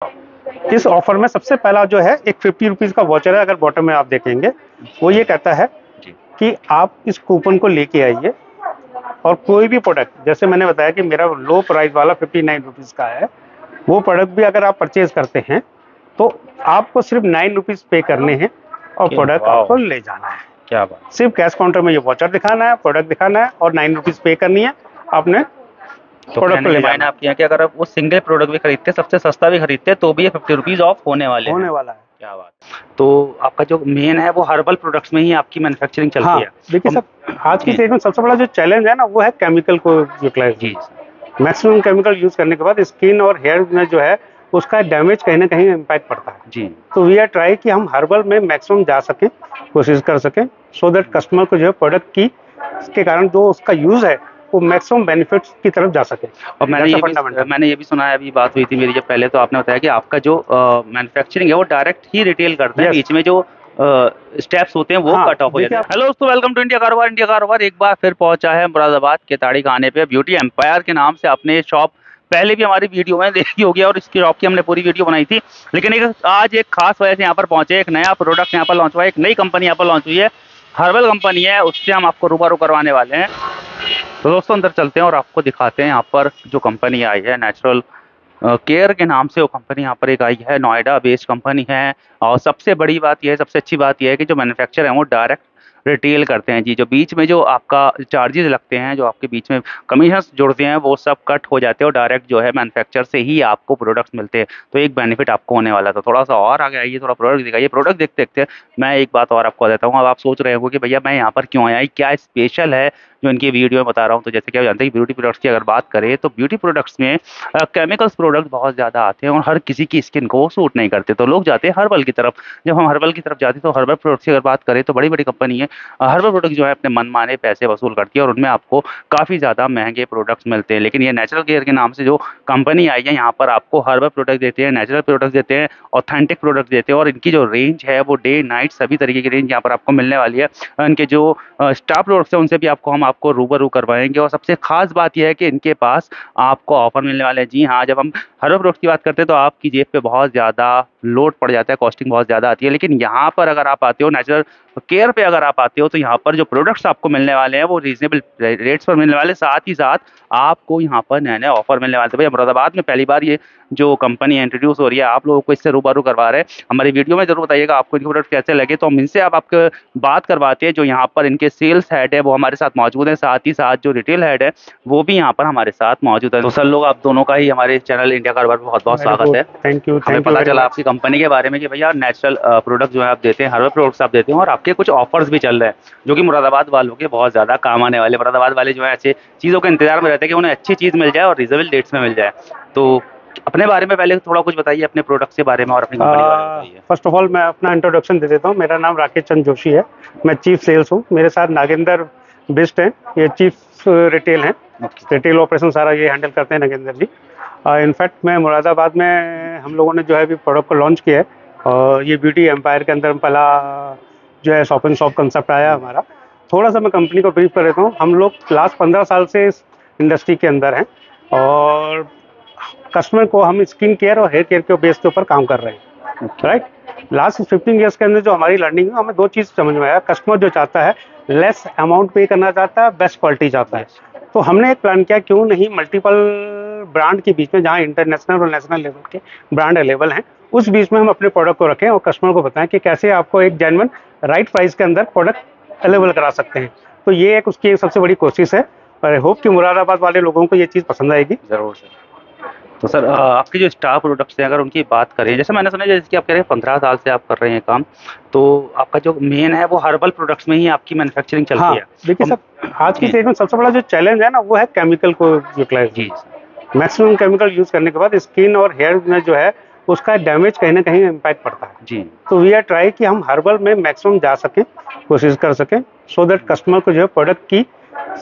इस ऑफर में सबसे पहला जो है एक 50 रुपीज़ का वॉचर है, अगर बॉटम में आप देखेंगे वो ये कहता है कि आप इस कूपन को लेके आइए और कोई भी प्रोडक्ट, जैसे मैंने बताया कि मेरा लो प्राइस वाला 59 रुपीज़ का है, वो प्रोडक्ट भी अगर आप परचेज करते हैं तो आपको सिर्फ 9 रुपीज़ पे करने हैं और प्रोडक्ट आपको ले जाना है। क्या बात। सिर्फ कैश काउंटर में ये वॉचर दिखाना है, प्रोडक्ट दिखाना है और 9 रुपीज़ पे करनी है, आपने तो प्रोडक्ट ले जाना है। आपके यहाँ कि अगर आप वो सिंगल प्रोडक्ट भी खरीदते सबसे सस्ता भी खरीदते तो भी ये 50 रुपीज़ ऑफ होने वाला है। क्या बात। तो आपका जो मेन है वो हर्बल प्रोडक्ट्स में ही आपकी मैन्युफैक्चरिंग चलती है। देखिए सर, आज की डेट में सबसे बड़ा जो चैलेंज है ना वो है केमिकल को यूटिलाइज। जी। मैक्सिमम केमिकल यूज करने के बाद स्किन और हेयर में जो है उसका डैमेज कहीं ना कहीं इम्पैक्ट पड़ता है जी। तो वी आर ट्राई कि हम हर्बल में मैक्सिमम जा सकें, कोशिश कर सकें, सो दैट कस्टमर को जो है प्रोडक्ट की के कारण जो उसका यूज है वो मैक्सिमम बेनिफिट्स की तरफ जा सके। और मैंने ये भी सुना है, अभी बात हुई थी मेरी जब पहले, तो आपने बताया कि आपका जो मैन्युफैक्चरिंग है वो डायरेक्ट ही रिटेल करते हैं, बीच में जो स्टेप्स होते हैं वो कट ऑफ हो जाते हैं। हेलो दोस्तों, वेलकम टू इंडिया कारोबार। इंडिया कारोबार एक बार फिर पहुंचा है मुरादाबाद के ताड़ी खाने पे। ब्यूटी एम्पायर के नाम से अपने शॉप पहले भी हमारी वीडियो में देखी होगी और इसकी शॉप की हमने पूरी वीडियो बनाई थी, लेकिन आज एक खास वजह से यहाँ पर पहुंचे। एक नया प्रोडक्ट यहाँ पर लॉन्च हुआ है, एक नई कंपनी यहाँ पर लॉन्च हुई है, हर्बल कंपनी है, उससे हम आपको रूबरू करवाने वाले हैं। तो दोस्तों अंदर चलते हैं और आपको दिखाते हैं यहाँ पर जो कंपनी आई है, नेचुरल केयर के नाम से वो कंपनी यहाँ पर एक आई है, नोएडा बेस्ड कंपनी है। और सबसे बड़ी बात यह है, सबसे अच्छी बात यह है कि जो मैन्युफैक्चर है वो डायरेक्ट रिटेल करते हैं जी। जो बीच में जो आपका चार्जेस लगते हैं, जो आपके बीच में कमीशन जुड़ते हैं, वो सब कट हो जाते हैं और डायरेक्ट जो है मैन्युफैक्चर से ही आपको प्रोडक्ट्स मिलते हैं। तो एक बेनिफिट आपको होने वाला था। थोड़ा सा और आगे आइए, थोड़ा प्रोडक्ट दिखाइए। प्रोडक्ट देखते देखते मैं एक बात और आपको देता हूँ। अब आप सोच रहे हो कि भैया मैं यहाँ पर क्यों आया, क्या स्पेशल है जो इनकी वीडियो में बता रहा हूँ। तो जैसे कि आप जानते हैं कि ब्यूटी प्रोडक्ट्स की अगर बात करें तो ब्यूटी प्रोडक्ट्स में केमिकल्स प्रोडक्ट बहुत ज़्यादा आते हैं और हर किसी की स्किन को सूट नहीं करते, तो लोग जाते हैं हर्बल की तरफ। जब हम हर्बल की तरफ जाते हैं तो हर्बल प्रोडक्ट्स की अगर बात करें तो बड़ी बड़ी कंपनी है हर्बल प्रोडक्ट जो है अपने मनमाने पैसे वसूल करती है और उनमें आपको काफ़ी ज़्यादा महंगे प्रोडक्ट्स मिलते हैं। लेकिन ये नेचुरल केयर के नाम से जो कंपनी आई है, यहाँ पर आपको हर्बल प्रोडक्ट देते हैं, नेचुरल प्रोडक्ट देते हैं, ऑथेंटिक प्रोडक्ट देते हैं और इनकी जो रेंज है वो डे नाइट सभी तरीके की रेंज यहाँ पर आपको मिलने वाली है। इनके जो स्टाफ प्रोडक्ट्स हैं उनसे भी हम आपको रूबरू करवाएंगे। और सबसे खास बात यह है कि इनके पास आपको ऑफर मिलने वाले हैं। जी हाँ, जब हम हर्बल प्रोडक्ट की बात करते हैं तो आपकी जेब पे बहुत ज़्यादा लोड पड़ जाता है, कॉस्टिंग बहुत ज़्यादा आती है। लेकिन यहाँ पर अगर आप आते हो, नेचुरल केयर पे अगर आप आते हो, तो यहाँ पर जो प्रोडक्ट्स आपको मिलने वाले हैं वो रीजनेबल रेट्स पर मिलने वाले, साथ ही साथ आपको यहाँ पर नए नए ऑफर मिलने वाले थे। भैया मुरादाबाद में पहली बार ये जो कंपनी इंट्रोड्यूस हो रही है, आप लोगों को इससे रूबरू करवा रहे हैं। हमारी वीडियो में जरूर बताइएगा आपको इनके प्रोडक्ट कैसे लगे, तो हम इनसे आपको बात करवाते हैं। जो यहाँ पर इनके सेल्स हेड है वो हमारे साथ मौजूद है, साथ ही साथ जो रिटेल हेड है वो भी यहाँ पर हमारे साथ मौजूद है। तो सर लोग, आप दोनों का ही हमारे चैनल इंडिया कारोबार में बहुत बहुत स्वागत है। Thank you. हमें पता चला आपकी कंपनी के बारे में कि भैया नेचुरल प्रोडक्ट जो है आप देते हैं, हर्बल प्रोडक्ट्स आप देते हैं और आपके कुछ ऑफर्स भी चल रहे हैं जो कि मुरादाबाद वालों के बहुत ज़्यादा काम आने वाले। मुरादाबाद वाले जो है ऐसे चीज़ों के इंतजार में रहते हैं कि उन्हें अच्छी चीज़ मिल जाए और रिजनेबल डेट्स में मिल जाए। तो अपने बारे में पहले थोड़ा कुछ बताइए, अपने प्रोडक्ट्स के बारे में और अपनी कंपनी के बारे में बताइए। फर्स्ट ऑफ ऑल मैं अपना इंट्रोडक्शन दे देता हूँ। मेरा नाम राकेश चंद जोशी है, मैं चीफ सेल्स हूँ। मेरे साथ नागेंद्र बिस्ट हैं, ये चीफ रिटेल हैं, रिटेल ऑपरेशन सारा ये हैंडल करते हैं नागेंद्र जी। इनफैक्ट मैं मुरादाबाद में हम लोगों ने जो है अभी प्रोडक्ट को लॉन्च किया है और ये ब्यूटी एम्पायर के अंदर पहला जो है शॉप एंड शॉप कंसेप्ट आया हमारा। थोड़ा सा मैं कंपनी को ब्रीफ कर देता हूँ। हम लोग लास्ट 15 साल से इस इंडस्ट्री के अंदर हैं और कस्टमर को हम स्किन केयर और हेयर केयर के बेस के ऊपर काम कर रहे हैं, राइट। लास्ट 15 ईयर्स के अंदर जो हमारी लर्निंग है, हमें दो चीज़ समझ में आया। कस्टमर जो चाहता है लेस अमाउंट पे करना चाहता है, बेस्ट क्वालिटी चाहता है। तो हमने एक प्लान किया, क्यों नहीं मल्टीपल ब्रांड के बीच में, जहाँ इंटरनेशनल और नेशनल लेवल के ब्रांड अवेलेबल हैं, उस बीच में हम अपने प्रोडक्ट को रखें और कस्टमर को बताएं कि कैसे आपको एक जेन्युइन राइट प्राइस के अंदर प्रोडक्ट अवेलेबल करा सकते हैं। तो ये एक उसकी सबसे बड़ी कोशिश है और आई होप कि मुरादाबाद वाले लोगों को ये चीज़ पसंद आएगी। जरूर सर। तो सर आपके जो स्टाफ प्रोडक्ट्स हैं अगर उनकी बात करें, जैसे मैंने सुना जैसे कि आप कह रहे हैं 15 साल से आप कर रहे हैं काम, तो आपका जो मेन है वो हर्बल प्रोडक्ट्स में ही आपकी मैन्युफैक्चरिंग चलती है। देखिए सर, आज की डेट में सबसे बड़ा जो चैलेंज है ना वो है केमिकल को यूटिलाइज। जी। मैक्सिमम केमिकल यूज करने के बाद स्किन और हेयर में जो है उसका डैमेज कहीं ना कहीं इम्पैक्ट पड़ता है जी। तो वी आर ट्राई कि हम हर्बल में मैक्सिमम जा सकें, कोशिश कर सकें, सो दैट कस्टमर को जो है प्रोडक्ट की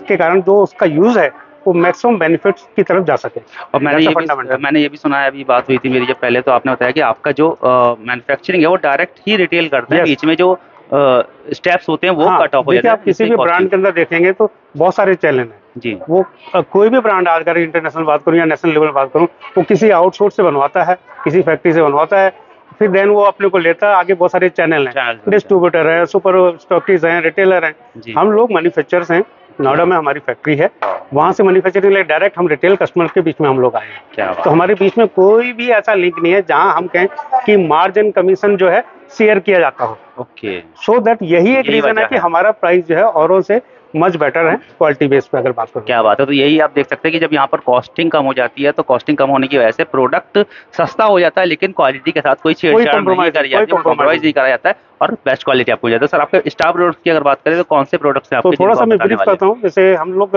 के कारण जो उसका यूज है वो मैक्सिमम बेनिफिट्स की तरफ जा सके। और मैंने ये भी सुना है, अभी बात हुई थी मेरी जब पहले, तो आपने बताया कि आपका जो मैन्युफैक्चरिंग है वो डायरेक्ट ही रिटेल करते हैं, बीच में जो स्टेप्स होते हैं वो कट ऑफ हो जाते हैं। आप किसी भी ब्रांड के अंदर देखेंगे तो बहुत सारे चैनल हैं, जी। वो कोई भी ब्रांड, अगर इंटरनेशनल बात करूँ या नेशनल लेवल बात करूँ, वो किसी आउटसोर्स से बनवाता है, किसी फैक्ट्री से बनवाता है, फिर देन वो अपने को लेता है। आगे बहुत सारे चैनल हैं, डिस्ट्रीब्यूटर है, सुपर स्टॉकिस्ट हैं, रिटेलर हैं। जी। हम लोग मैन्युफैक्चरर्स हैं। नोएडा में हमारी फैक्ट्री है, वहाँ से मैन्युफैक्चरिंग ले डायरेक्ट हम रिटेल कस्टमर के बीच में हम लोग आए हैं। क्या बात तो हमारे बीच में कोई भी ऐसा लिंक नहीं है जहाँ हम कहें कि मार्जिन कमीशन जो है शेयर किया जाता हो। ओके। सो दैट यही एक रीजन वजह है कि हमारा प्राइस जो है औरों से मच बेटर है क्वालिटी बेस पे अगर बात करूं। क्या बात है। तो यही आप देख सकते हैं कि जब यहाँ पर कॉस्टिंग कम हो जाती है, तो कॉस्टिंग कम होने की वजह से प्रोडक्ट सस्ता हो जाता है, लेकिन क्वालिटी के साथ कोई छेड़छाड़ नहीं करी जाती है, कॉम्प्रोमाइज नहीं करा जाता है और बेस्ट क्वालिटी आपको जाता है। सर, आपके स्टार प्रोडक्ट्स की अगर बात करें तो कौन से प्रोडक्ट्स हैं तो आपके? थोड़ा सा मैं ब्रीफ करता हूँ। जैसे हम लोग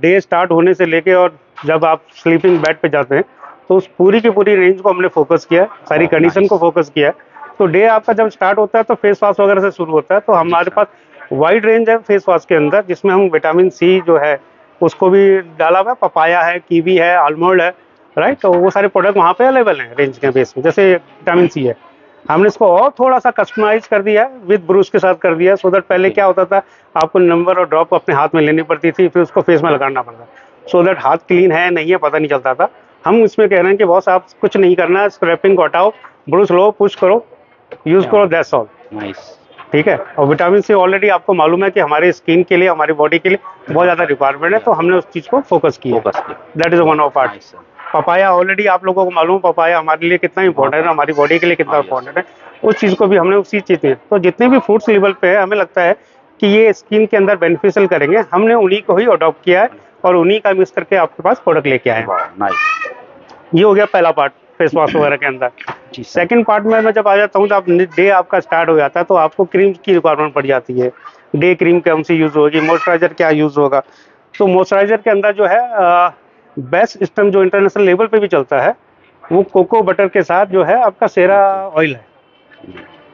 डे स्टार्ट होने से लेके और जब आप स्लीपिंग बेड पे जाते हैं तो उस पूरी की पूरी रेंज को हमने फोकस किया है, सारी कंडीशन को फोकस किया है। तो डे आपका जब स्टार्ट होता है तो फेस वॉश वगैरह से शुरू होता है। तो हमारे पास वाइड रेंज है फेस वॉश के अंदर, जिसमें हम विटामिन सी जो है उसको भी डाला हुआ है, पपाया है, कीवी है, आलमंड है, राइट। तो वो सारे प्रोडक्ट वहाँ पे अवेलेबल हैं रेंज के बेस में। जैसे विटामिन सी है, हमने इसको और थोड़ा सा कस्टमाइज कर दिया है, विद ब्रूश के साथ कर दिया, सो दैट पहले क्या होता था आपको नंबर और ड्रॉप अपने हाथ में लेनी पड़ती थी, फिर उसको फेस में लगाना पड़ता, सो दैट हाथ क्लीन है नहीं है पता नहीं चलता था। हम इसमें कह रहे हैं कि बॉस आप कुछ नहीं करना, स्क्रैपिंग को हटाओ, ब्रूश लो, पुश करो, यूज करो, दैट्स ऑल। ठीक है। और विटामिन सी ऑलरेडी आपको मालूम है कि हमारे स्किन के लिए, हमारी बॉडी के लिए बहुत ज़्यादा रिक्वायरमेंट है, तो हमने उस चीज़ को फोकस किया। That is one of part. Papaya already आप लोगों को मालूम, पपाया हमारे लिए कितना इंपॉर्टेंट है, हमारी बॉडी के लिए कितना इंपॉर्टेंट है, उस चीज़ को भी हमने उसी चीज़ में। तो जितने भी फ्रूट्स लेवल पे है, हमें लगता है कि ये स्किन के अंदर बेनिफिशियल करेंगे, हमने उन्हीं को ही अडॉप्ट किया है और उन्हीं का मिक्स करके आपके पास प्रोडक्ट लेके आए हैं। ये हो गया पहला पार्ट फेस वॉश वगैरह के अंदर। सेकंड पार्ट में मैं जब आ जाता हूँ तो आप डे आपका स्टार्ट हो जाता है तो आपको क्रीम की रिक्वायरमेंट पड़ जाती है। डे क्रीम कौन सी यूज़ होगी, मॉइस्चराइजर क्या यूज़ होगा। तो मॉइस्चराइजर के अंदर जो है बेस्ट सिस्टम जो इंटरनेशनल लेवल पे भी चलता है वो कोको बटर के साथ जो है आपका सेरा ऑयल है।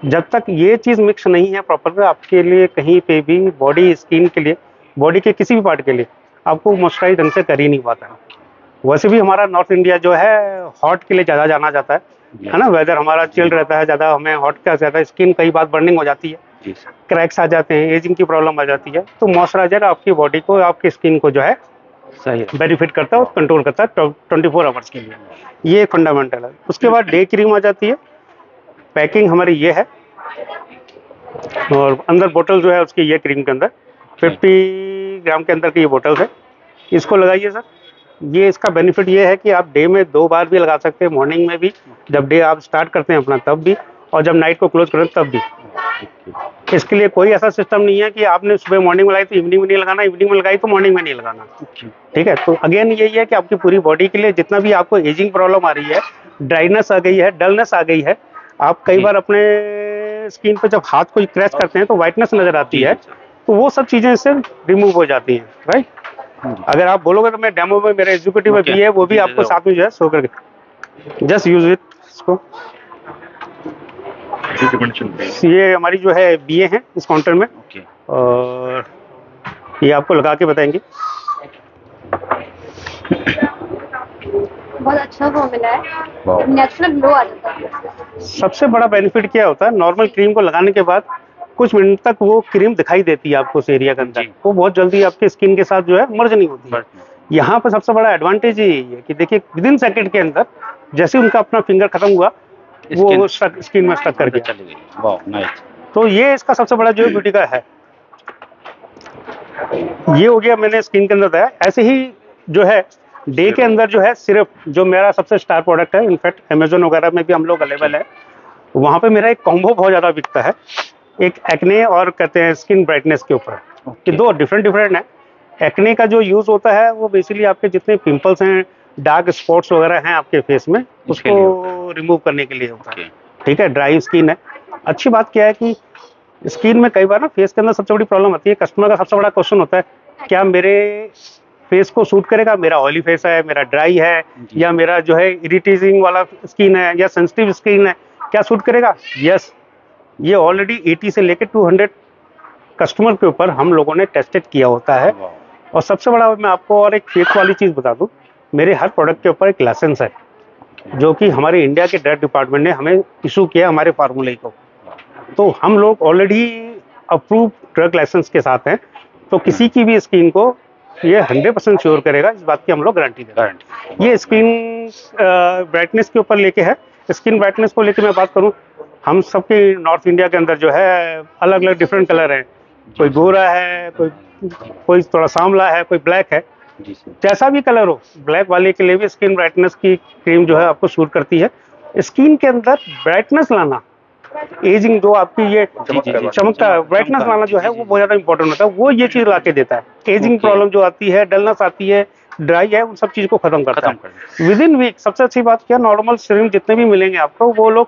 जब तक ये चीज़ मिक्स नहीं है प्रॉपर, आपके लिए कहीं पे भी बॉडी स्किन के लिए, बॉडी के किसी भी पार्ट के लिए आपको मॉइस्चराइज ढंग से कर ही नहीं पाता है। वैसे भी हमारा नॉर्थ इंडिया जो है हॉट के लिए ज़्यादा जाना जाता है ना। वेदर हमारा चिल रहता है ज़्यादा, हमें हॉट का ज़्यादा, स्किन कई बार बर्निंग हो जाती है, क्रैक्स आ जाते हैं, एजिंग की प्रॉब्लम आ जाती है। तो मॉइस्चराइजर आपकी बॉडी को, आपकी स्किन को जो है सही बेनिफिट करता है और कंट्रोल करता है 24 आवर्स के लिए। ये फंडामेंटल है। उसके बाद डे क्रीम आ जाती है। पैकिंग हमारी ये है और अंदर बोतल जो है उसकी ये क्रीम के अंदर 50 ग्राम के अंदर की ये बोतल है। इसको लगाइए सर। ये इसका बेनिफिट ये है कि आप डे में 2 बार भी लगा सकते हैं, मॉर्निंग में भी जब डे आप स्टार्ट करते हैं अपना तब भी, और जब नाइट को क्लोज करें तब भी। इसके लिए कोई ऐसा सिस्टम नहीं है कि आपने सुबह मॉर्निंग में लगाई तो इवनिंग में नहीं लगाना, इवनिंग में लगाई तो मॉर्निंग में नहीं लगाना। ठीक है। तो अगेन यही है कि आपकी पूरी बॉडी के लिए जितना भी आपको एजिंग प्रॉब्लम आ रही है, ड्राइनेस आ गई है, डलनेस आ गई है, आप कई बार अपने स्किन पे जब हाथ को क्रैच करते हैं तो वाइटनेस नजर आती है, तो वो सब चीजें इससे रिमूव हो जाती हैं, राइट। अगर आप बोलोगे तो मैं डेमो में, मेरा एग्जीक्यूटिव में भी है, वो भी आपको साथ में जो है शो करके जस्ट यूज इट। इसको ये हमारी जो है बीए हैं इस काउंटर में, और ये आपको लगा के बताएंगे। बहुत अच्छा फॉर्मूला है, नेचुरल ग्लो आ जाता है। सबसे बड़ा बेनिफिट क्या होता है, नॉर्मल क्रीम को लगाने के बाद कुछ मिनट तक वो क्रीम दिखाई देती है आपको उस एरिया के अंदर, वो बहुत जल्दी आपकी स्किन के साथ जो है मर्ज नहीं होती है। यहाँ पर सबसे बड़ा एडवांटेज यही है कि देखिए विदिन सेकंड के अंदर जैसे उनका अपना फिंगर खत्म हुआ वो स्किन में स्टक कर गया। तो ये इसका सबसे बड़ा जो ब्यूटी का है। ये हो गया मैंने स्किन के अंदर बताया। ऐसे ही जो है डे के अंदर जो है सिर्फ जो मेरा सबसे स्टार प्रोडक्ट है, इनफैक्ट अमेजोन वगैरह में भी हम लोग अवेलेबल है, वहाँ पे मेरा एक कॉम्बो बहुत ज़्यादा बिकता है। एक एक्ने और कहते हैं स्किन ब्राइटनेस के ऊपर, कि दो डिफरेंट है। एक्ने का जो यूज़ होता है वो बेसिकली आपके जितने पिंपल्स हैं, डार्क स्पॉट्स वगैरह हैं आपके फेस में, उसको रिमूव करने के लिए होता है। ठीक है। ड्राई स्किन है। अच्छी बात क्या है कि स्किन में कई बार ना फेस के अंदर सबसे बड़ी प्रॉब्लम आती है, कस्टमर का सबसे बड़ा क्वेश्चन होता है क्या मेरे फेस को सूट करेगा, मेरा ऑयली फेस है, मेरा ड्राई है, या मेरा जो है इरिटेटिंग वाला स्किन है, या सेंसिटिव स्किन है, क्या सूट करेगा। यस, ये ऑलरेडी 80 से लेकर 200 कस्टमर के ऊपर हम लोगों ने टेस्टेड किया होता है। और सबसे बड़ा मैं आपको और एक फेक वाली चीज़ बता दूं, मेरे हर प्रोडक्ट के ऊपर एक लाइसेंस है जो कि हमारे इंडिया के ड्रग डिपार्टमेंट ने हमें इशू किया हमारे फार्मूले को। तो हम लोग ऑलरेडी अप्रूव ड्रग लाइसेंस के साथ हैं, तो किसी की भी स्किन को ये 100% श्योर करेगा, इस बात की हम लोग गारंटी देते हैं। ये स्क्रीन ब्राइटनेस के ऊपर लेके है। स्क्रीन ब्राइटनेस को लेके मैं बात करूं, हम सबके नॉर्थ इंडिया के अंदर जो है अलग अलग डिफरेंट कलर हैं, कोई गोरा है, कोई थोड़ा सांवला है, कोई ब्लैक है। जैसा भी कलर हो, ब्लैक वाले के लिए भी स्किन ब्राइटनेस की क्रीम जो है आपको सूट करती है। स्किन के अंदर ब्राइटनेस लाना, एजिंग जो आपकी ये चमकता ब्राइटनेस लाना जो है वो बहुत ज्यादा इंपॉर्टेंट होता है, वो ये चीज ला के देता है। एजिंग प्रॉब्लम जो आती है, डलनेस आती है, ड्राई है, उन सब चीज को खत्म करता है विद इन वीक। सबसे अच्छी बात क्या, नॉर्मल सीरम जितने भी मिलेंगे आपको, वो लोग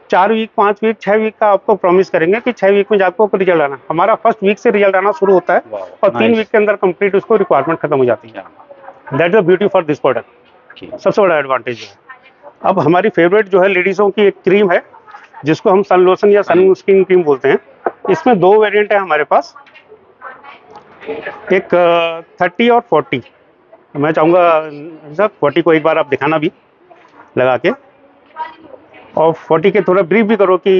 4 वीक, 5 वीक, 6 वीक का आपको प्रॉमिस करेंगे कि 6 वीक में आपको रिजल्ट आना। हमारा फर्स्ट वीक से रिजल्ट आना शुरू होता है और 3 वीक के अंदर कंप्लीट उसको रिक्वायरमेंट खत्म हो जाती है। That is the beauty for this product, सबसे बड़ा एडवांटेज है। अब हमारी फेवरेट जो है लेडीजों की एक क्रीम है जिसको हम सन लोशन या सन स्किन क्रीम बोलते हैं। इसमें 2 वेरिएंट है हमारे पास, एक 30 और 40। मैं चाहूँगा सर 40 को एक बार आप दिखाना भी लगा के, और 40 के थोड़ा ब्रीफ भी करो कि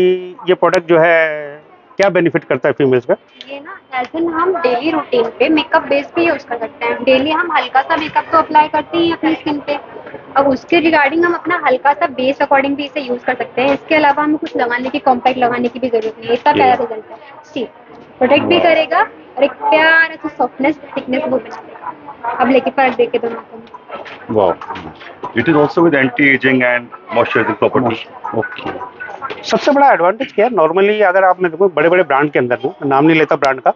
ये प्रोडक्ट जो है क्या बेनिफिट करता है फीमेल्स का। ये ना एज इन हम डेली रूटीन पे मेकअप बेस पे यूज कर सकते हैं। डेली हम हल्का सा मेकअप तो अप्लाई करते हैं अपनी स्किन पे, अब उसके रिगार्डिंग हम अपना हल्का सा बेस अकॉर्डिंग भी इसे यूज कर सकते हैं। इसके अलावा हमें कुछ लगाने की, कॉम्पैक्ट लगाने की भी जरूरत नहीं है। इतना प्यारा रिजल्ट है, ठीक प्रोटेक्ट भी करेगा और एक प्यारा सा सॉफ्टनेस, थिकनेस वो बना देगा। अब लेके फर्क देखे दोनों को। वाह, it is also with anti ageing and moisturising property. Okay, सबसे बड़ा एडवांटेज क्या है, नॉर्मली अगर आप देखो बड़े बड़े ब्रांड के अंदर में, नाम नहीं लेता ब्रांड का,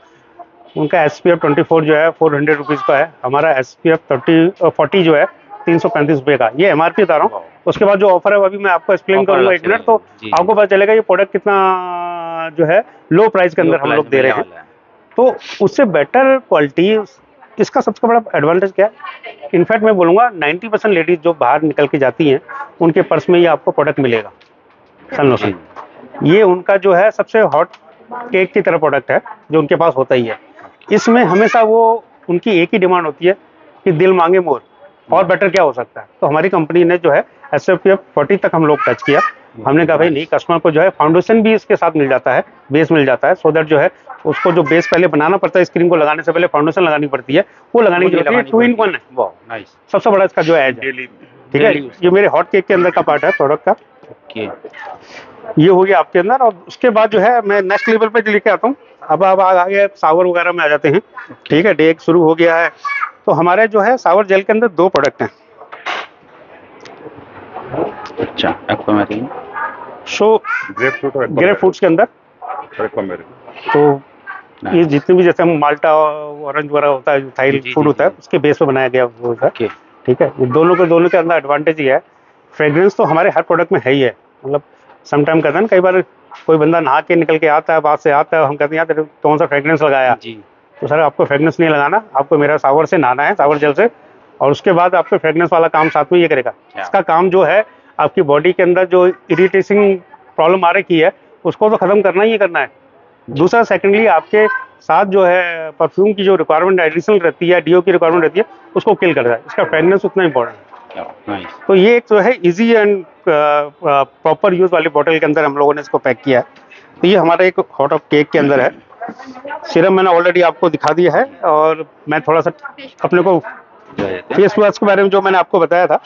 उनका SPF 24 जो है 400 रुपीज़ का है। हमारा SPF 40 जो है 335 रुपये का। ये MRP बता रहा हूँ। उसके बाद जो ऑफर है वो अभी मैं आपको एक्सप्लेन करूंगा 1 मिनट, तो आपको पता चलेगा ये प्रोडक्ट कितना जो है लो प्राइस के अंदर हम लोग दे रहे हैं। तो उससे बेटर क्वालिटी, इसका सबसे बड़ा एडवांटेज क्या है, इनफैक्ट मैं बोलूँगा 90% लेडीज जो बाहर निकल के जाती हैं उनके पर्स में ये आपको प्रोडक्ट मिलेगा, सन लोशन। ये उनका जो है सबसे हॉट केक की तरह प्रोडक्ट है जो उनके पास होता ही है। इसमें हमेशा वो उनकी एक ही डिमांड होती है कि दिल मांगे मोर, और बेटर क्या हो सकता है। तो हमारी कंपनी ने जो है SPF 40 तक हम लोग टच किया। हमने कहा भाई नहीं, कस्टमर को जो है फाउंडेशन भी इसके साथ मिल जाता है, बेस मिल जाता है, सो दैट जो है उसको जो बेस पहले बनाना पड़ता है, स्क्रीन को लगाने से पहले फाउंडेशन लगानी पड़ती है, वो लगाने की जरूरत है। 2 in 1 है, सबसे बड़ा इसका जो एज है। ठीक है, ये मेरे हॉट केक के अंदर का पार्ट है प्रोडक्ट का। ये हो गया आपके अंदर, और उसके बाद जो है मैं नेक्स्ट लेवल पे लेके आता हूँ। अब आगे सावर वगैरह में आ जाते हैं। ठीक है, डे शुरू हो गया है। तो हमारे जो है सावर जेल के अंदर 2 प्रोडक्ट हैं। अच्छा, एक्वामेरिन, सो ग्रेप फ्रूट्स के अंदर तो ये जितने भी, जैसे हम माल्टा ऑरेंज वगैरह होता है, थाई फूड होता है, उसके बेस पे बनाया गया वो है। ठीक है, ये दोनों के अंदर एडवांटेज ही है। फ्रेग्रेंस तो हमारे हर प्रोडक्ट में है ही है। मतलब समटाइम कहते हैं ना, कई बार कोई बंदा नहा के निकल के आता है, बाहर से आता है, हम कहते हैं यार कौन सा फ्रेग्रेंस लगाया जी। तो सर आपको फ्रेग्रेंस नहीं लगाना, आपको मेरा सावर से नहाना है, सावर जेल से, और उसके बाद आपको फ्रेग्रेंस वाला काम साथ में ये करेगा। इसका काम जो है आपकी बॉडी के अंदर जो इरिटेटिंग प्रॉब्लम आ रखी है उसको तो खत्म करना ही करना है। दूसरा सेकेंडली आपके साथ जो है परफ्यूम की जो रिक्वायरमेंट एडिशनल रहती है, डीओ की रिक्वायरमेंट रहती है, उसको किल करता है। इसका फ्रेग्रेंस उतना इंपॉर्टेंट है। तो ये एक जो है इजी एंड प्रॉपर यूज वाली बॉटल के अंदर हम लोगों ने इसको पैक किया है। तो ये हमारा एक हॉट ऑफ केक के अंदर है। सीरम मैंने ऑलरेडी आपको दिखा दिया है, और मैं थोड़ा सा अपने को फेस वॉश के बारे में जो मैंने आपको बताया था,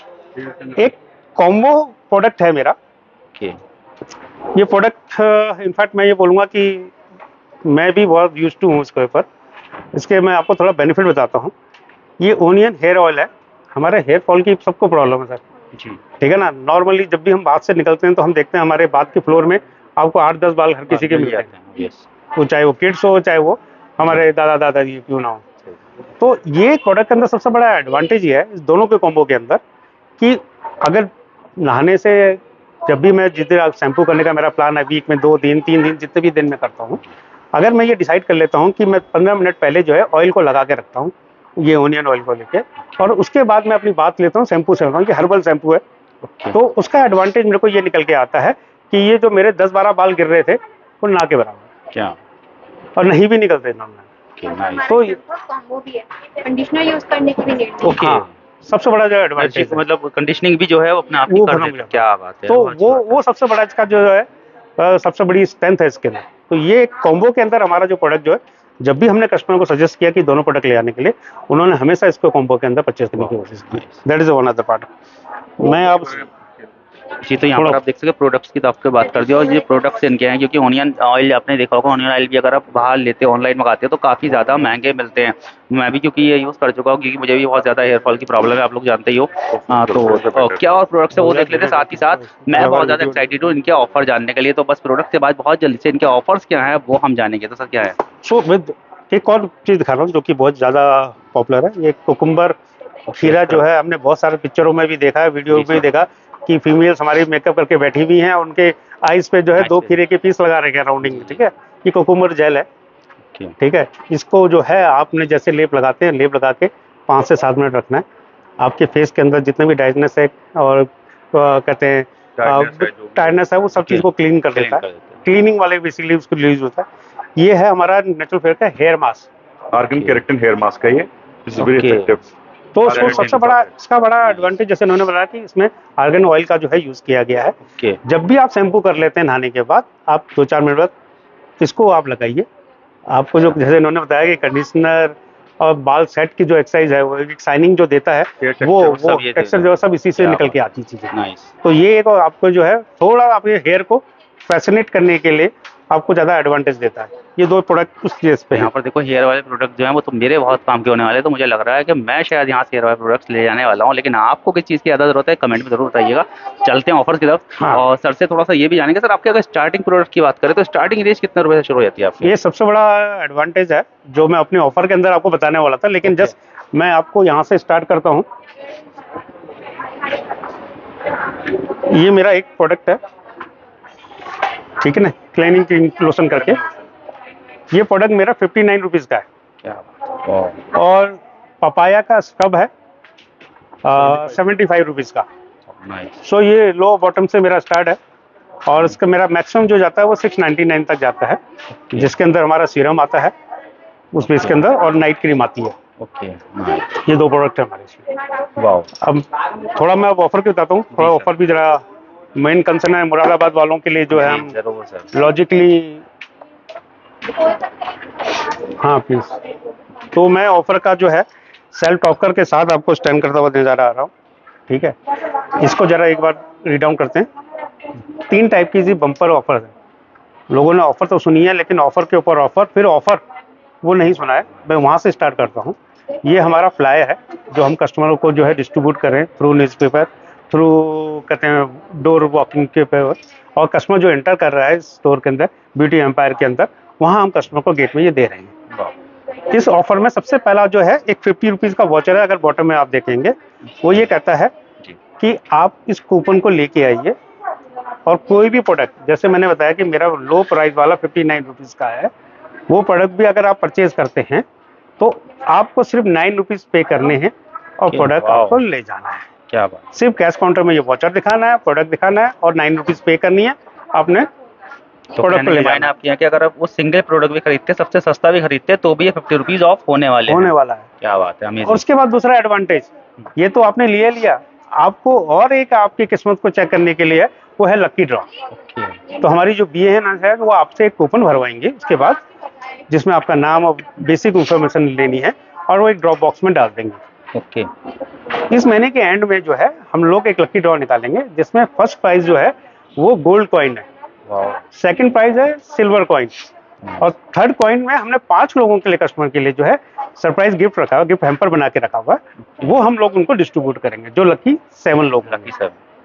एक कॉम्बो प्रोडक्ट है मेरा। ये प्रोडक्ट इनफैक्ट मैं ये बोलूँगा कि मैं भी बहुत यूज टू हूँ इसके ऊपर। इसके मैं आपको थोड़ा बेनिफिट बताता हूँ। ये ओनियन हेयर ऑयल है। हमारे हेयर फॉल की सबको प्रॉब्लम है सर जी, ठीक है ना। नॉर्मली जब भी हम बात से निकलते हैं तो हम देखते हैं हमारे बात के फ्लोर में आपको 8-10 बाल हर किसी के मिलते हैं, वो चाहे वो किड्स हो, चाहे वो हमारे दादा दादाजी क्यों ना हो। तो ये प्रोडक्ट के अंदर सबसे बड़ा एडवांटेज ये है इस दोनों के कॉम्बो के अंदर कि अगर नहाने से, जब भी मैं जितने शैम्पू करने का मेरा प्लान है, वीक में 2 दिन 3 दिन जितने भी दिन में करता हूँ, अगर मैं ये डिसाइड कर लेता हूँ कि मैं 15 मिनट पहले जो है ऑयल को लगा के रखता हूँ, ये ओनियन ऑयल को लेके, और उसके बाद मैं अपनी बात लेता हूँ शैम्पू से, कि हर्बल शैम्पू है, तो उसका एडवांटेज मेरे को ये निकल के आता है कि ये जो मेरे 10-12 बाल गिर रहे थे वो ना के बराबर क्या, और नहीं भी निकलते इन्होंने। तो कॉम्बो भी है, कंडीशनर यूज करने की भी नीड नहीं। ओके, सबसे बड़ा जो एडवांटेज, मतलब कंडीशनिंग भी जो है वो अपने आप ही कर देते हैं। क्या बात है। तो वो सबसे बड़ा इसका जो है सबसे बड़ी स्ट्रेंथ है इसके अंदर। तो ये कॉम्बो के अंदर हमारा जो प्रोडक्ट जो है जब भी हमने कस्टमर को सजेस्ट किया कि दोनों प्रोडक्ट ले आने के लिए, उन्होंने हमेशा इसको कॉम्बो के अंदर परचेज करने की कोशिश की। That is one of the part. मैं अब जी, तो यहाँ पर आप देख सकते हैं प्रोडक्ट्स की तो आपको बात कर दी, और ये प्रोडक्ट्स इनके हैं, क्योंकि ऑनियन ऑयल आपने देखा होगा, ऑनियन ऑयल भी अगर आप बाहर लेते हैं, ऑनलाइन मंगाते हैं तो काफ़ी ज़्यादा महंगे मिलते हैं। मैं भी क्योंकि ये यूज़ कर चुका हूँ, क्योंकि मुझे भी बहुत ज़्यादा हेयर फॉल की प्रॉब्लम है, आप लोग जानते ही हो। तो क्या और प्रोडक्ट्स है वो देख लेते हैं, साथ ही साथ मैं बहुत ज़्यादा एक्साइटेड हूँ इनके ऑफर जानने के लिए। तो बस प्रोडक्ट के बाद बहुत जल्दी से इनके ऑफर्स क्या है वो हम जानेंगे। तो सर क्या है? सो विद एक और चीज़ दिखा रहा हूँ जो कि बहुत ज़्यादा पॉपुलर है। ये कुकुम्बर खीरा जो है, हमने बहुत सारे पिक्चरों में भी देखा है, वीडियो में भी देखा कि फीमेल्स हमारी मेकअप करके बैठी हुई हैं, उनके आईज पे जो है 2 खीरे के पीस लगा रखे हैं राउंडिंग, ठीक है। ये कुकुम्बर जेल है, ठीक है। इसको जो है आपने जैसे लेप लगाते हैं, लेप लगा के 5 से 7 मिनट रखना है। आपके फेस के अंदर जितने भी डाइजनेस है और कहते हैं टायरनेस है, वो सब चीज़ को क्लीन कर देता है। क्लीनिंग वाले बेसिकली उसको यूज होता है। ये है हमारा नेचुरल फेयर का hair mask, argan keratin hair mask है ये, इट्स वेरी इफेक्टिव। तो उसको सबसे बड़ा इसका बड़ा एडवांटेज, जैसे उन्होंने बताया कि इसमें आर्गन ऑयल का जो है यूज किया गया है। जब भी आप शैम्पू कर लेते हैं नहाने के बाद, आप 2-4 मिनट बाद इसको आप लगाइए। आपको जो जैसे इन्होंने बताया कि कंडीशनर और बाल सेट की जो एक्सरसाइज है, वो एक शाइनिंग जो देता है, वो टेक्सचर जो है सब इसी से निकल के आती चीजें। तो ये एक आपको जो है थोड़ा आपके हेयर को फैसिनेट करने के लिए आपको ज़्यादा एडवांटेज देता है। ये 2 प्रोडक्ट उस चीज़ पे यहाँ पर देखो हेयर वाले प्रोडक्ट जो हैं वो तो मेरे बहुत काम के होने वाले हैं। तो मुझे लग रहा है कि मैं शायद यहाँ से हेयर वाले प्रोडक्ट्स ले जाने वाला हूँ, लेकिन आपको किस चीज़ की ज़्यादा जरूरत है कमेंट में जरूर बताइएगा। चलते हैं ऑफर्स की तरफ। हाँ। और सर से थोड़ा सा ये भी जानेंगे, सर आपके अगर स्टार्टिंग प्रोडक्ट की बात करें तो स्टार्टिंग रेंज कितने रुपए से शुरू हो जाती है आपकी? ये सबसे बड़ा एडवांटेज है जो मैं अपने ऑफर के अंदर आपको बताने वाला था, लेकिन जस्ट मैं आपको यहाँ से स्टार्ट करता हूँ। ये मेरा एक प्रोडक्ट है, ठीक है ना, क्लीनिंग क्रीम लोशन करके। ये प्रोडक्ट मेरा 59 रुपीज़ का है। और पपाया का स्क्रब है 75 रुपीज़ का। सो ये लो बॉटम से मेरा स्टार्ट है, और इसका मेरा मैक्सिमम जो जाता है वो 699 तक जाता है, जिसके अंदर हमारा सीरम आता है उस बेस के अंदर, और नाइट क्रीम आती है। ये 2 प्रोडक्ट है हमारे इसमें। वाओ। अब थोड़ा मैं अब ऑफर की बताता हूँ, थोड़ा ऑफर भी जरा मेन कंसर्न है मुरादाबाद वालों के लिए जो है, हम लॉजिकली, हाँ प्लीज। तो मैं ऑफर का जो है सेल्फ टॉकर के साथ आपको स्टैंड करता हुआ नजर आ रहा हूँ, ठीक है। इसको जरा एक बार रीड डाउन करते हैं। 3 टाइप की बम्पर ऑफर है। लोगों ने ऑफर तो सुनी है, लेकिन ऑफर के ऊपर ऑफर, फिर ऑफर वो नहीं सुना है। मैं वहाँ से स्टार्ट करता हूँ। ये हमारा फ्लाई है जो हम कस्टमरों को जो है डिस्ट्रीब्यूट करें थ्रू न्यूज़पेपर, थ्रू कहते हैं डोर वॉकिंग के पेपर, और कस्टमर जो एंटर कर रहा है स्टोर के अंदर, ब्यूटी एम्पायर के अंदर, वहाँ हम कस्टमर को गेट में ये दे रहे हैं। इस ऑफर में सबसे पहला जो है एक 50 रुपीज़ का वॉचर है। अगर बॉटम में आप देखेंगे, वो ये कहता है कि आप इस कूपन को लेके आइए, और कोई भी प्रोडक्ट, जैसे मैंने बताया कि मेरा लो प्राइस वाला 59 रुपीज़ का है, वो प्रोडक्ट भी अगर आप परचेज करते हैं तो आपको सिर्फ 9 रुपीज़ पे करने हैं, और प्रोडक्ट आपको ले जाना है। क्या बात। सिर्फ कैश काउंटर में ये वॉचर दिखाना है, प्रोडक्ट दिखाना है, और 9 रुपीज़ पे करनी है आपने, प्रोडक्ट को ले जाना है। आपके यहाँ कि अगर आप वो सिंगल प्रोडक्ट भी खरीदते, सबसे सस्ता भी खरीदते, तो भी ये 50 रुपीज़ ऑफ होने वाला है। क्या बात है। और उसके बाद दूसरा एडवांटेज, ये तो आपने लिया, आपको और एक आपकी किस्मत को चेक करने के लिए है, वो है लकी ड्रॉ। तो हमारी जो BA है ना सर, वो आपसे एक कूपन भरवाएंगे उसके बाद, जिसमें आपका नाम और बेसिक इंफॉर्मेशन लेनी है, और वो एक ड्रॉप बॉक्स में डाल देंगे। इस महीने के एंड में जो है हम लोग एक लकी ड्रॉ निकालेंगे, जिसमें फर्स्ट प्राइज जो है वो गोल्ड कॉइन है, सेकंड प्राइज है सिल्वर कॉइन, और थर्ड कॉइन में हमने 5 लोगों के लिए, कस्टमर के लिए जो है सरप्राइज गिफ्ट रखा हुआ, गिफ्ट हैम्पर बना के रखा हुआ है, वो हम लोग उनको डिस्ट्रीब्यूट करेंगे, जो लकी 7 लोग।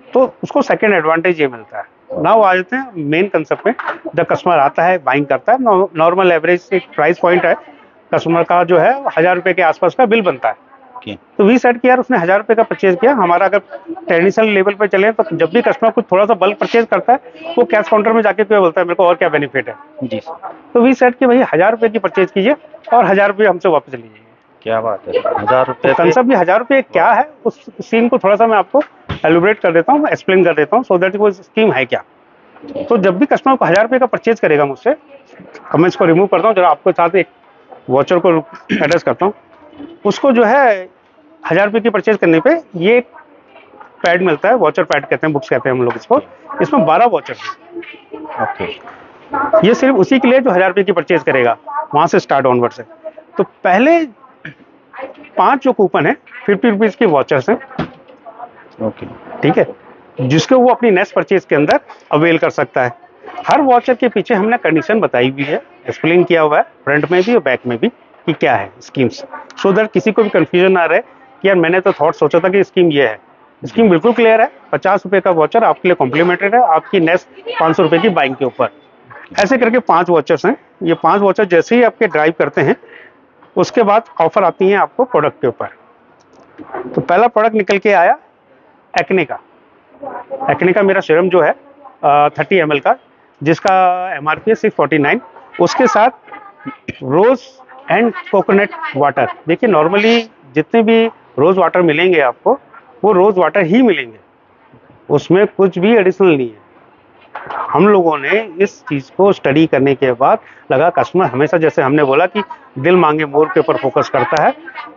तो उसको सेकंड एडवांटेज ये मिलता है। नाउ आ जाते हैं मेन कंसेप्ट में। जब कस्टमर आता है, बाइंग करता है, नॉर्मल एवरेज एक प्राइस पॉइंट है कस्टमर का जो है 1000 रुपये के आसपास का बिल बनता है। तो वी सेट किया, उसने 1000 रुपये का परचेज किया। हमारा अगर ट्रेडिशनल लेवल पे चले तो जब भी कस्टमर कुछ थोड़ा सा बल्क परचेज करता है, वो कैश काउंटर में जाके क्या बोलता है, मेरे को और क्या बेनिफिट है जी। तो वी सेट कि भाई 1000 रुपये की परचेज कीजिए और 1000 रुपये हमसे वापस लीजिए। क्या बात है, 1000 रुपये कंसेप्ट भी 1000 रुपये क्या है, उस सीन को थोड़ा सा मैं आपको एलिब्रेट कर देता हूँ, एक्सप्लेन कर देता हूँ, सो दैट वो स्कीम है क्या। तो जब भी कस्टमर को 1000 रुपये का परचेज करेगा मुझसे, अब मैं इसको रिमूव करता हूँ, जरा आपके साथ एक वॉचर को एड्रेस करता हूँ, उसको जो है 1000 रुपये की परचेज करने पे ये पैड मिलता है, वॉचर पैड कहते हैं, बुक्स कहते हैं हम लोग इसको। इसमें 12 वॉचर है। ये सिर्फ उसी के लिए जो 1000 रुपये की परचेज करेगा। वहाँ से स्टार्ट ऑनवर्ड से। तो पहले 5 जो कूपन है 50 रुपीज़ के वॉचर्स हैं, ओके, ठीक है, जिसको वो अपनी नेक्स्ट परचेज के अंदर अवेल कर सकता है। हर वॉचर के पीछे हमने कंडीशन बताई हुई है, एक्सप्लेन किया हुआ है फ्रंट में भी और बैक में भी कि क्या है स्कीम्स, सो दैट किसी को भी कंफ्यूजन ना रहे कि यार मैंने तो थॉट सोचा था कि स्कीम ये है। स्कीम बिल्कुल क्लियर है, 50 रुपये का वॉचर आपके लिए कॉम्प्लीमेंट्री है आपकी नेक्स्ट 500 रुपये की बाइंग के ऊपर। ऐसे करके 5 वॉचर्स हैं। ये 5 वॉचर जैसे ही आपके ड्राइव करते हैं उसके बाद ऑफर आती है आपको प्रोडक्ट के ऊपर। तो पहला प्रोडक्ट निकल के आया एक्ने का। एक्ने का मेरा सीरम जो है 30 ml का, जिसका MRP है 649। उसके साथ रोज एंड कोकोनट वाटर। देखिए नॉर्मली जितने भी रोज वाटर मिलेंगे आपको वो रोज वाटर ही मिलेंगे, उसमें कुछ भी एडिशनल नहीं है। हम लोगों ने इस चीज़ को स्टडी करने के बाद लगा कस्टमर हमेशा, जैसे हमने बोला कि दिल मांगे मोर के ऊपर फोकस करता है,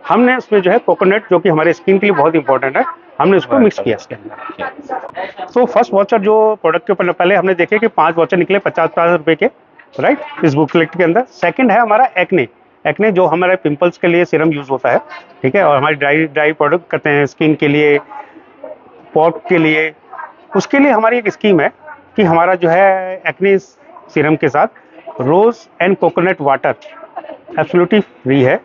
हमने उसमें जो है कोकोनट जो कि हमारे स्किन के लिए बहुत इंपॉर्टेंट है, हमने उसको मिक्स किया इसके अंदर। तो फर्स्ट वॉचर जो प्रोडक्ट के ऊपर पहले हमने देखे कि 5 वॉचर निकले 50 रुपए के, राइट, इस बुकलेट के अंदर। सेकंड है हमारा एक्ने। एक्ने जो हमारे पिंपल्स के लिए सीरम यूज होता है, ठीक है, और हमारी ड्राई प्रोडक्ट करते हैं स्किन के लिए, पॉट के लिए, उसके लिए हमारी एक स्कीम है कि हमारा जो है एक्ने सीरम के साथ rose and coconut water absolutely free है,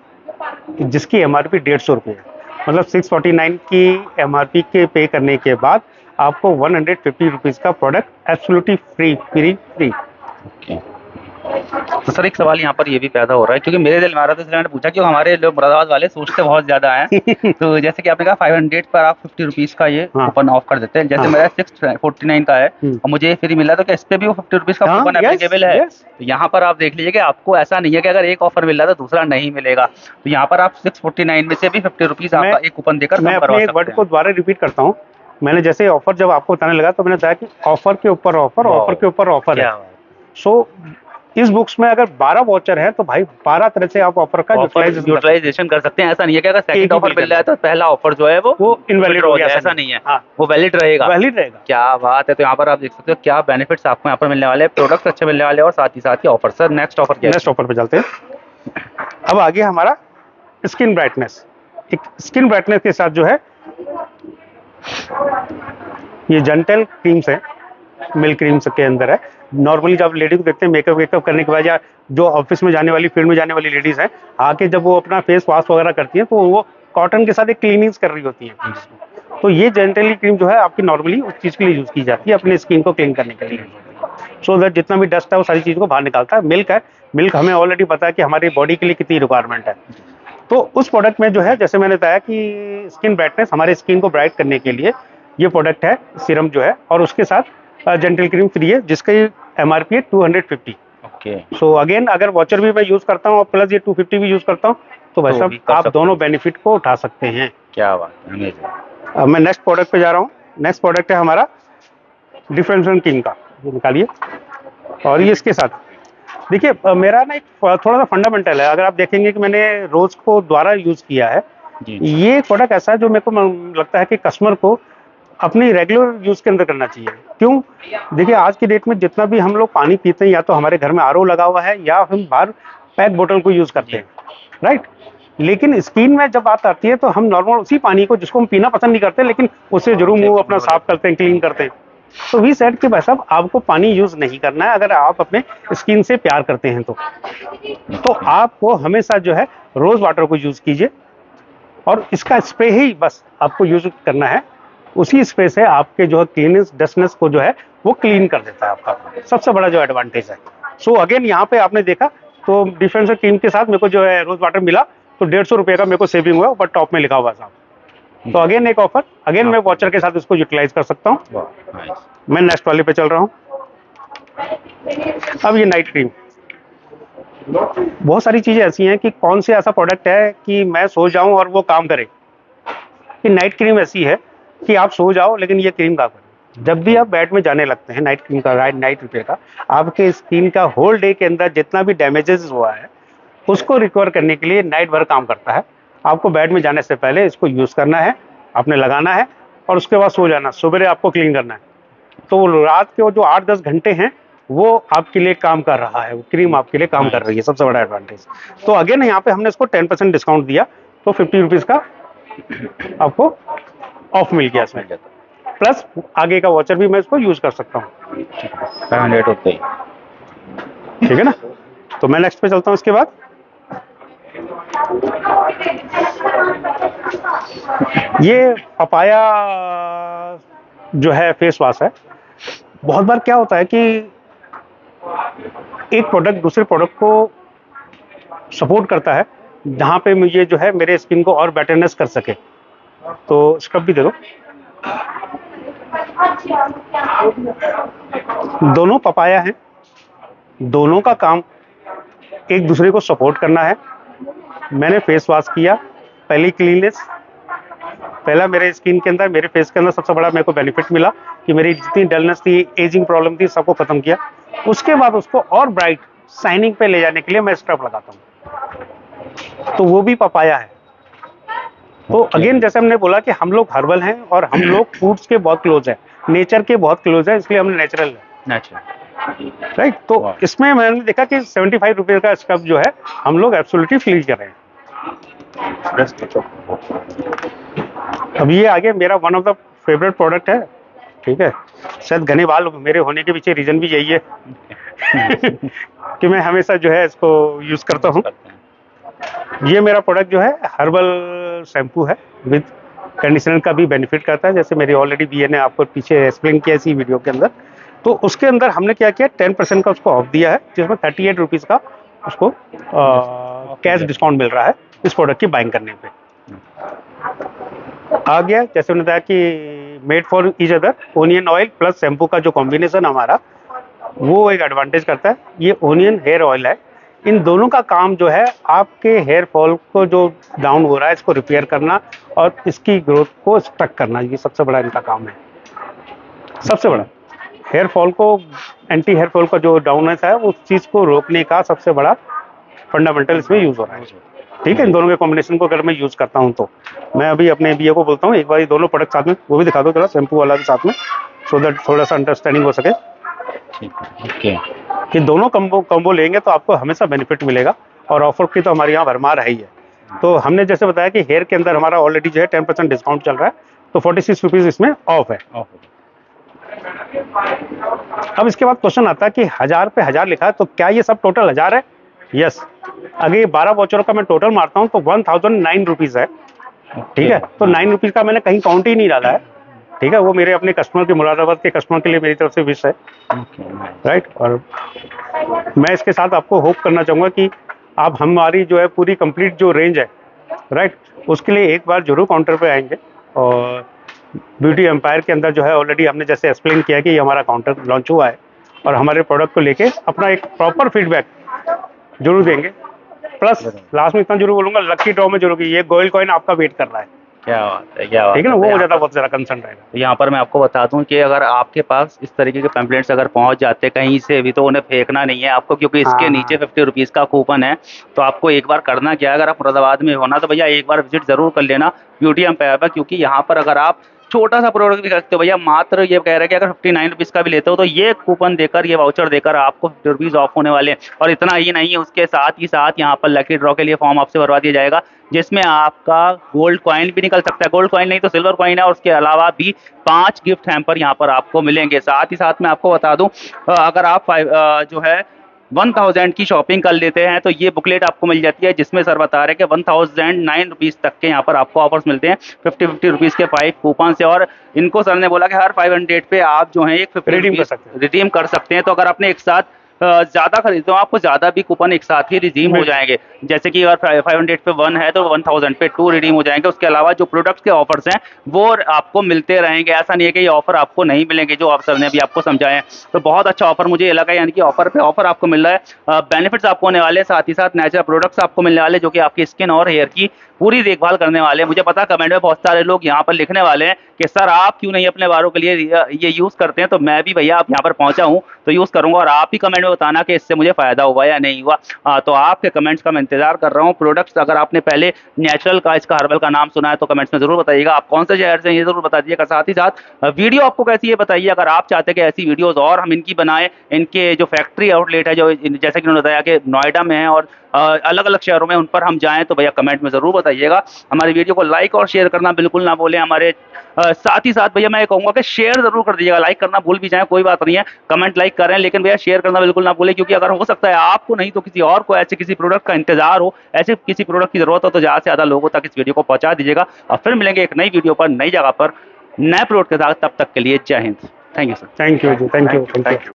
जिसकी MRP 150 रुपये है। मतलब 649 की MRP के पे करने के बाद आपको 150 रुपीज़ का प्रोडक्ट एब्सोल्युटली फ्री। तो सर एक सवाल यहाँ पर ये भी पैदा हो रहा है, क्योंकि मेरे दिल में आ रहा था इसलिए मैंने पूछा, क्यों हमारे लोग मुरादाबाद वाले सोचते बहुत ज्यादा हैं। तो जैसे कि आपने कहा 500 पर आप 50 रुपीज़ का ये कूपन ऑफ कर देते हैं, जैसे मेरा 649 का है और मुझे फ्री मिला, तो क्या इस पे भी वो 50 रुपीज़ का कूपन एप्लीकेबल है? तो यहाँ पर आप देख लीजिए कि आपको ऐसा नहीं है कि अगर एक ऑफर मिल रहा है तो दूसरा नहीं मिलेगा। तो यहाँ पर आप 649 में से भी 50 रुपीज़ आपका एक कूपन देकर मैं अपने एक वर्ड को दोबारा रिपीट करता हूँ। मैंने जैसे ऑफर जब आपको बताने लगा तो मैंने बताया कि ऑफर के ऊपर ऑफर, ऑफर के ऊपर ऑफर है। सो इस बुक्स में अगर 12 वॉचर है तो भाई 12 तरह से आप ऑफर का यूटिलाइजेशन कर सकते हैं। ऐसा नहीं है कि अगर सेकंड ऑफर मिल रहा है तो पहला ऑफर जो है वो इनवैलिड हो गया, ऐसा नहीं है। वो वैलिड रहेगा। क्या बात है। तो यहाँ पर आप देख सकते हो क्या बेनिफिट्स आपको यहाँ पर मिलने वाले हैं, प्रोडक्ट्स अच्छे मिलने वाले हैं और साथ ही साथ ही ऑफर। सर नेक्स्ट ऑफर क्या है? नेक्स्ट ऑफर पे चलते हैं। अब आगे हमारा स्किन ब्राइटनेस। एक स्किन ब्राइटनेस के साथ जो है ये जेंटल क्रीम्स है, मिल्क क्रीम्स के अंदर है। नॉर्मली जब लेडी को देखते हैं मेकअप करने के बाद, या जो ऑफिस में जाने वाली, फील्ड में जाने वाली लेडीज हैं, आके जब वो अपना फेस वॉश वगैरह करती हैं तो वो कॉटन के साथ एक क्लीनिंग कर रही होती है। तो ये जेंटली क्रीम जो है आपकी नॉर्मली उस चीज़ के लिए यूज़ की जाती है, अपने स्किन को क्लीन करने के लिए। सो दैट जितना भी डस्ट है वो सारी चीज़ को बाहर निकालता है। मिल्क है, मिल्क हमें ऑलरेडी पता है कि हमारी बॉडी के लिए कितनी रिक्वायरमेंट है। तो उस प्रोडक्ट में जो है, जैसे मैंने बताया कि स्किन ब्राइटनेस, हमारे स्किन को ब्राइट करने के लिए ये प्रोडक्ट है सीरम जो है, और उसके साथ जेंटल क्रीम फ्री है जिसका MRP है 250। ओके। सो अगेन अगर वॉचर भी मैं यूज़ करता हूँ और प्लस ये 250 भी यूज़ करता हूँ तो भाई साहब आप दोनों बेनिफिट को उठा सकते हैं। क्या बात है, अमेजिंग। अब मैं नेक्स्ट प्रोडक्ट पे जा रहा हूँ। नेक्स्ट प्रोडक्ट है हमारा डिफरेंशियल किंग का, ये निकालिए। और ये इसके साथ देखिए मेरा ना एक थोड़ा सा फंडामेंटल है। अगर आप देखेंगे कि मैंने रोज को द्वारा यूज़ किया है, ये प्रोडक्ट ऐसा है जो मेरे को लगता है कि कस्टमर को अपनी रेगुलर यूज के अंदर करना चाहिए। क्यों? देखिए आज की डेट में जितना भी हम लोग पानी पीते हैं, या तो हमारे घर में RO लगा हुआ है या हम बाहर पैक बोतल को यूज करते हैं, राइट। लेकिन स्किन में जब बात आती है तो हम नॉर्मल उसी पानी को, जिसको हम पीना पसंद नहीं करते लेकिन उससे जरूर मुंह अपना साफ करते हैं, क्लीन करते हैं। तो वी सेड कि भाई साहब आपको पानी यूज नहीं करना है अगर आप अपने स्किन से प्यार करते हैं तो आपको हमेशा जो है रोज वाटर को यूज कीजिए, और इसका स्प्रे ही बस आपको यूज करना है। उसी स्प्रे से आपके जो है क्लीनेस, डस्टनेस को जो है वो क्लीन कर देता है आपका। सबसे बड़ा जो एडवांटेज है। सो अगेन यहाँ पे आपने देखा तो डिफरेंशियल क्रीम के साथ मेरे को जो है रोज वाटर मिला तो 150 रुपये का मेरे को सेविंग हुआ, ऊपर टॉप में लिखा हुआ साहब। तो अगेन एक ऑफर, अगेन मैं वॉचर के साथ इसको यूटिलाइज कर सकता हूँ। मैं नेक्स्ट वाले पे चल रहा हूँ। अब ये नाइट क्रीम। बहुत सारी चीजें ऐसी हैं कि कौन से ऐसा प्रोडक्ट है कि मैं सो जाऊं और वो काम करे। कि नाइट क्रीम ऐसी है कि आप सो जाओ लेकिन ये क्रीम काम करे। जब भी आप बेड में जाने लगते हैं, नाइट क्रीम का, नाइट रिपेयर का, आपके स्किन का होल डे के अंदर जितना भी डैमेजेस हुआ है उसको रिकवर करने के लिए नाइट भर काम करता है। आपको बेड में जाने से पहले इसको यूज करना है, आपने लगाना है और उसके बाद सो जाना, सुबह आपको क्लीन करना है। तो रात के वो जो 8-10 घंटे हैं वो आपके लिए काम कर रहा है, वो क्रीम आपके लिए काम कर रही है, सबसे बड़ा एडवांटेज। तो अगेन यहाँ पे हमने इसको 10% डिस्काउंट दिया, तो 50 रुपीज़ का आपको ऑफ मिल गया इसमें, प्लस आगे का वॉचर भी मैं इसको यूज कर सकता हूँ। 500 रुपये, ठीक है ना। तो मैं नेक्स्ट पे चलता हूँ। इसके बाद ये पपाया जो है फेस वॉश है। बहुत बार क्या होता है कि एक प्रोडक्ट दूसरे प्रोडक्ट को सपोर्ट करता है, जहाँ पे मुझे जो है मेरे स्किन को और बेटरनेस कर सके। तो स्क्रब भी दे दो। दोनों पपाया हैं, दोनों का काम एक दूसरे को सपोर्ट करना है। मैंने फेस वॉश किया, पहली क्लीननेस, पहला मेरे स्किन के अंदर, मेरे फेस के अंदर सबसे बड़ा मेरे को बेनिफिट मिला कि मेरी जितनी डलनेस थी, एजिंग प्रॉब्लम थी, सबको खत्म किया। उसके बाद उसको और ब्राइट शाइनिंग पे ले जाने के लिए मैं स्क्रब लगाता हूँ, तो वो भी पपाया है। तो अगेन जैसे हमने बोला कि हम लोग हर्बल हैं और हम लोग फूड्स के बहुत क्लोज हैं, नेचर के बहुत क्लोज है, इसलिए हमने नेचुरल है, राइट। तो इसमें मैंने देखा कि 75 रुपये का स्क्रब जो है हम लोग एब्सोल्युटली फ्री कर रहे हैं। अब ये आगे मेरा one of the favourite product है, ठीक है। शायद घने बाल मेरे होने के पीछे रीजन भी यही है कि मैं हमेशा जो है इसको यूज करता हूँ। ये मेरा प्रोडक्ट जो है हर्बल शैम्पू है, विद कंडीशनर का भी बेनिफिट करता है, जैसे मेरी ऑलरेडी बीए ने आपको पीछे एक्सप्लेन किया इसी वीडियो के अंदर। तो उसके अंदर हमने क्या किया, 10% का उसको ऑफ दिया है, जिसमें 38 रुपीज़ का उसको कैश डिस्काउंट मिल रहा है इस प्रोडक्ट की बाइंग करने पे। आ गया जैसे मैंने बताया कि made for each other, onion oil plus shampoo का जो कॉम्बिनेशन हमारा, वो एक एडवांटेज करता है। ये ओनियन हेयर ऑयल है, इन दोनों का काम जो है आपके हेयर फॉल को जो डाउन हो रहा है इसको रिपेयर करना और इसकी ग्रोथ को स्टक करना, ये सबसे बड़ा इनका काम है। सबसे बड़ा हेयर फॉल को, एंटी हेयर फॉल का जो डाउननेस है उस चीज़ को रोकने का सबसे बड़ा फंडामेंटल इसमें यूज हो रहा है, ठीक है। इन दोनों के कॉम्बिनेशन को अगर मैं यूज करता हूँ तो मैं अभी अपने बीए को बोलता हूँ एक बार ये दोनों प्रोडक्ट साथ में, वो भी दिखा दो जरा, शैम्पू वाला भी साथ में, सो दैट थोड़ा सा अंडरस्टैंडिंग हो सके। ओके, कि दोनों कम्बो लेंगे तो आपको हमेशा बेनिफिट मिलेगा, और ऑफर की तो हमारे यहाँ भरमार है ही है। तो हमने जैसे बताया कि हेयर के अंदर हमारा ऑलरेडी जो है 10% डिस्काउंट चल रहा है, तो 46 रुपीज़ इसमें ऑफ है। अब इसके बाद क्वेश्चन आता है कि 1000 पे 1000 लिखा है, तो क्या ये सब टोटल 1000 है? यस। अगर ये 12 वॉचरों का मैं टोटल मारता हूँ तो 1009 रुपीज़ है, ठीक है। तो 9 रुपीज़ का मैंने कहीं काउंट ही नहीं डाला है, ठीक है। वो मेरे अपने कस्टमर के, मुरादाबाद के कस्टमर के लिए मेरी तरफ से विश है, राइट। और मैं इसके साथ आपको होप करना चाहूँगा कि आप हमारी जो है पूरी कंप्लीट जो रेंज है, राइट, उसके लिए एक बार जरूर काउंटर पे आएंगे। और ब्यूटी एम्पायर के अंदर जो है ऑलरेडी हमने जैसे एक्सप्लेन किया कि ये हमारा काउंटर लॉन्च हुआ है, और हमारे प्रोडक्ट को लेके अपना एक प्रॉपर फीडबैक जरूर देंगे। प्लस लास्ट में इतना जरूर बोलूँगा, लकी ड्रॉ में जरूर कि ये गोल्ड कॉइन आपका वेट कर रहा है। क्या बात है, क्या बात ठीक है ना, वो बहुत ज़्यादा कंसर्न रहेगा। तो यहाँ पर मैं आपको बता दूं कि अगर आपके पास इस तरीके के पैम्पलेट्स अगर पहुंच जाते कहीं से भी, तो उन्हें फेंकना नहीं है आपको, क्योंकि इसके नीचे 50 रुपीज़ का कूपन है। तो आपको एक बार करना क्या है, अगर आप मुरादाबाद में होना तो भैया एक बार विजिट जरूर कर लेना ब्यूटी एम्पायर पर, क्योंकि यहाँ पर अगर आप छोटा सा प्रोडक्ट भी रखते हो भैया, मात्र ये कह रहे हैं कि अगर 59 रुपीज़ का भी लेते हो तो ये कूपन देकर, ये वाउचर देकर आपको 50 रुपीज़ ऑफ होने वाले हैं। और इतना ही नहीं, उसके साथ ही साथ यहाँ पर लकी ड्रॉ के लिए फॉर्म आपसे भरवा दिया जाएगा, जिसमें आपका गोल्ड कॉइन भी निकल सकता है, गोल्ड कॉइन नहीं तो सिल्वर कॉइन है, और उसके अलावा भी 5 गिफ्ट हैम्पर यहाँ पर आपको मिलेंगे। साथ ही साथ मैं आपको बता दूं, अगर आप जो है 1000 की शॉपिंग कर लेते हैं तो ये बुकलेट आपको मिल जाती है, जिसमें सर बता रहे हैं कि 1009 रुपीज़ तक के यहाँ पर आपको ऑफर्स मिलते हैं 50 रुपीज़ के 5 कूपन से। और इनको सर ने बोला कि हर 500 पे आप जो है एक 50 रिडीम कर सकते हैं। तो अगर आपने एक साथ ज़्यादा खरीदते हो, आपको ज़्यादा भी कूपन एक साथ ही रिडीम हो जाएंगे। जैसे कि अगर 500 पे 1 है तो 1000 पे 2 रिडीम हो जाएंगे। उसके अलावा जो प्रोडक्ट्स के ऑफर्स हैं वो आपको मिलते रहेंगे, ऐसा नहीं है कि ये ऑफर आपको नहीं मिलेंगे, जो ऑफर ने भी आपको समझाए हैं। तो बहुत अच्छा ऑफर मुझे ये लगा, यानी कि ऑफर पे ऑफर आपको मिल रहा है, बेनिफिट्स आपको होने वाले, साथ ही साथ नेचुरल प्रोडक्ट्स आपको मिलने वाले, जो कि आपकी स्किन और हेयर की पूरी देखभाल करने वाले हैं। मुझे पता कमेंट में बहुत सारे लोग यहाँ पर लिखने वाले हैं कि सर आप क्यों नहीं अपने बालों के लिए ये यूज़ करते हैं, तो मैं भी भैया आप यहाँ पर पहुँचा हूँ तो यूज़ करूँगा। और आप ही कमेंट में बताना कि इससे मुझे फ़ायदा हुआ या नहीं हुआ। तो आपके कमेंट्स का मैं इंतज़ार कर रहा हूँ। प्रोडक्ट्स अगर आपने पहले नेचुरल का, इसका हर्बल का नाम सुना है तो कमेंट्स में ज़रूर बताइएगा। आप कौन से शहर से हैं ये ज़रूर बता दीजिएगा। साथ ही साथ वीडियो आपको कैसी है बताइए। अगर आप चाहते हैं कि ऐसी वीडियोज़ और हम इनकी बनाएँ, इनके जो फैक्ट्री आउटलेट है, जो जैसे कि उन्होंने बताया कि नोएडा में है और अलग-अलग शहरों में, उन पर हम जाएँ तो भैया कमेंट में ज़रूर बताइएगा। हमारी वीडियो को लाइक और शेयर करना बिल्कुल ना भूलें। हमारे साथ ही साथ भैया मैं ये कहूँगा कि शेयर ज़रूर कर दीजिएगा। लाइक करना भूल भी जाएँ कोई बात नहीं है, कमेंट लाइक करें, लेकिन भैया शेयर करना बिल्कुल ना भूलें, क्योंकि अगर हो सकता है आपको नहीं तो किसी और को ऐसे किसी प्रोडक्ट का इंतज़ार हो, ऐसे किसी प्रोडक्ट की ज़रूरत हो, तो ज़्यादा से ज़्यादा लोगों तक इस वीडियो को पहुँचा दीजिएगा। और फिर मिलेंगे एक नई वीडियो पर, नई जगह पर, नए प्रोडक्ट के साथ। तब तक के लिए जय हिंद। Thank you sir. Thank you जी, थैंक यू।